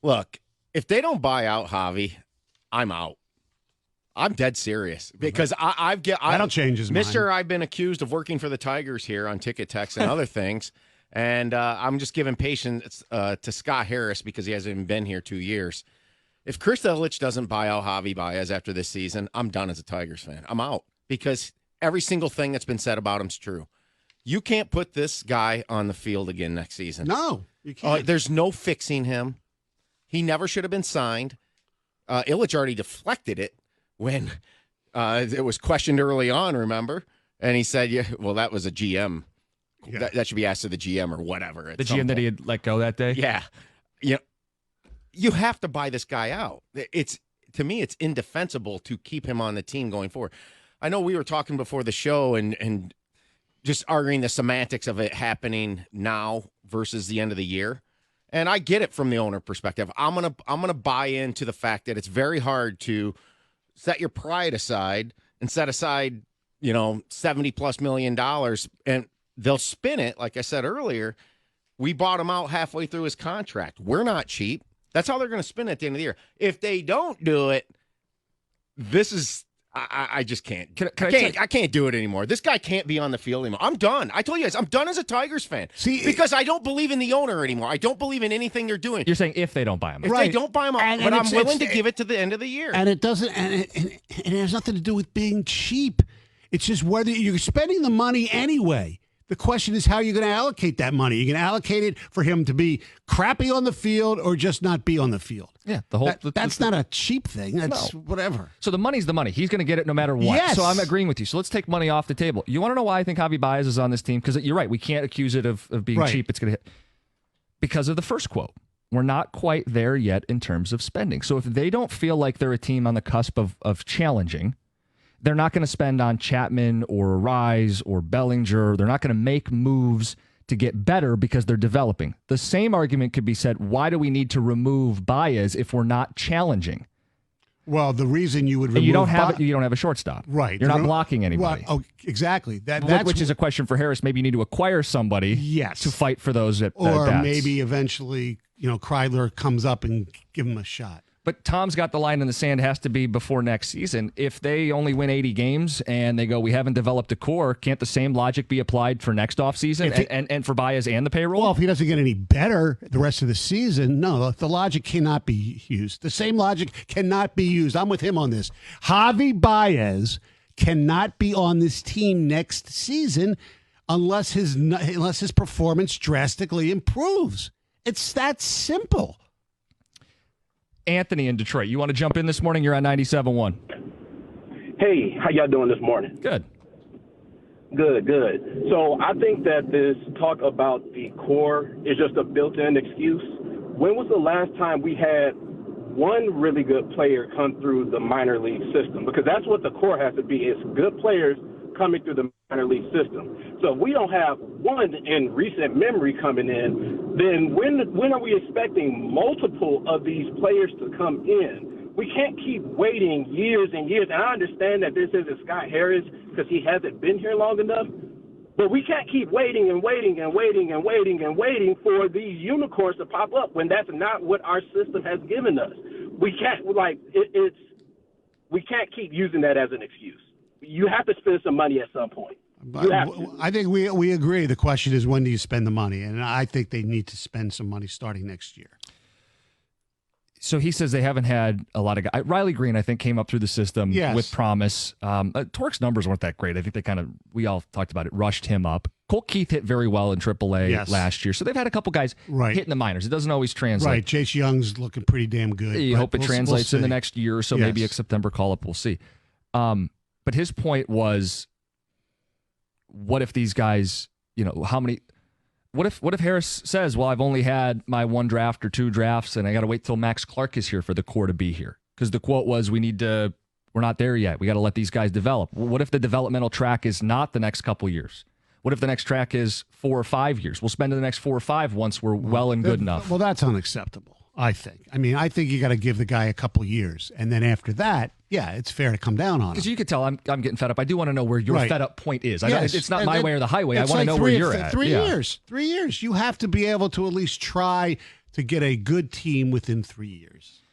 Look, if they don't buy out Javi, I'm out. I'm dead serious because That'll change his mind. Mister, I've been accused of working for the Tigers here on Ticket Text and other things, and I'm just giving patience to Scott Harris because he hasn't even been here 2 years. If Chris Ilitch doesn't buy out Javi Baez after this season, I'm done as a Tigers fan. I'm out because every single thing that's been said about him's true. You can't put this guy on the field again next season. No, you can't. There's no fixing him. He never should have been signed. Ilitch already deflected it when it was questioned early on, remember? And he said, yeah, well, that was a GM. Yeah. That should be asked to the GM or whatever. The GM that he had let go that day? Yeah. You have to buy this guy out. To me, it's indefensible to keep him on the team going forward. I know we were talking before the show and just arguing the semantics of it happening now versus the end of the year. And I get it from the owner perspective. I'm gonna buy into the fact that it's very hard to set your pride aside and set aside, $70+ million, and they'll spin it. Like I said earlier, we bought him out halfway through his contract. We're not cheap. That's how they're going to spin it at the end of the year. If they don't do it, this is. I just can't. I can't do it anymore. This guy can't be on the field anymore. I'm done. I told you guys, I'm done as a Tigers fan. Because I don't believe in the owner anymore. I don't believe in anything they're doing. You're saying if they don't buy him, if they don't buy him up, but I'm willing to give it to the end of the year. And it doesn't. And it has nothing to do with being cheap. It's just whether you're spending the money anyway. The question is how you're going to allocate that money. You're going to allocate it for him to be crappy on the field or just not be on the field. Yeah, that's not a cheap thing. That's whatever. So the money's the money. He's going to get it no matter what. Yes. So I'm agreeing with you. So let's take money off the table. You want to know why I think Javi Baez is on this team? Because you're right. We can't accuse it of being cheap. It's going to hit. Because of the first quote. We're not quite there yet in terms of spending. So if they don't feel like they're a team on the cusp of challenging, they're not going to spend on Chapman or Rise or Bellinger. They're not going to make moves to get better because they're developing. The same argument could be said, why do we need to remove Baez if we're not challenging? Well, the reason you would remove you don't have a shortstop. Right. You're not blocking anybody. Well, exactly. Which is a question for Harris. Maybe you need to acquire somebody to fight for those at or maybe eventually, Kreidler comes up and give him a shot. But Tom's got the line in the sand, has to be before next season. If they only win 80 games and they go, we haven't developed a core, can't the same logic be applied for next offseason and for Baez and the payroll? Well, if he doesn't get any better the rest of the season, no, the logic cannot be used. The same logic cannot be used. I'm with him on this. Javi Baez cannot be on this team next season unless his performance drastically improves. It's that simple. Anthony in Detroit. You want to jump in this morning? You're on 97.1. Hey, how y'all doing this morning? Good. Good. So I think that this talk about the core is just a built-in excuse. When was the last time we had one really good player come through the minor league system? Because that's what the core has to be. It's good players coming through the minor league system. So if we don't have one in recent memory coming in, then when are we expecting multiple of these players to come in? We can't keep waiting years and years. And I understand that this isn't Scott Harris because he hasn't been here long enough, but we can't keep waiting and waiting and waiting and waiting and waiting for these unicorns to pop up when that's not what our system has given us. We can't we can't keep using that as an excuse. You have to spend some money at some point. I think we agree. The question is, when do you spend the money? And I think they need to spend some money starting next year. So he says they haven't had a lot of guys. Riley Green, I think, came up through the system with promise. Torque's numbers weren't that great. I think we all talked about it, rushed him up. Colt Keith hit very well in AAA last year. So they've had a couple guys hitting the minors. It doesn't always translate. Right. Chase Young's looking pretty damn good. You hope it translates in the next year or so, maybe a September call-up. We'll see. But his point was, what if these guys, how many? What if Harris says, well, I've only had my one draft or two drafts, and I got to wait till Max Clark is here for the core to be here? Because the quote was, we're not there yet. We got to let these guys develop. Well, what if the developmental track is not the next couple years? What if the next track is 4 or 5 years? We'll spend the next 4 or 5 once we're well and good enough. Well, that's unacceptable, I think. I think you got to give the guy a couple years, and then after that, it's fair to come down on him. Because you could tell I'm getting fed up. I do want to know where your fed up point is. It's not my way or the highway. I want to know where you're at. 3 years. 3 years. You have to be able to at least try to get a good team within 3 years.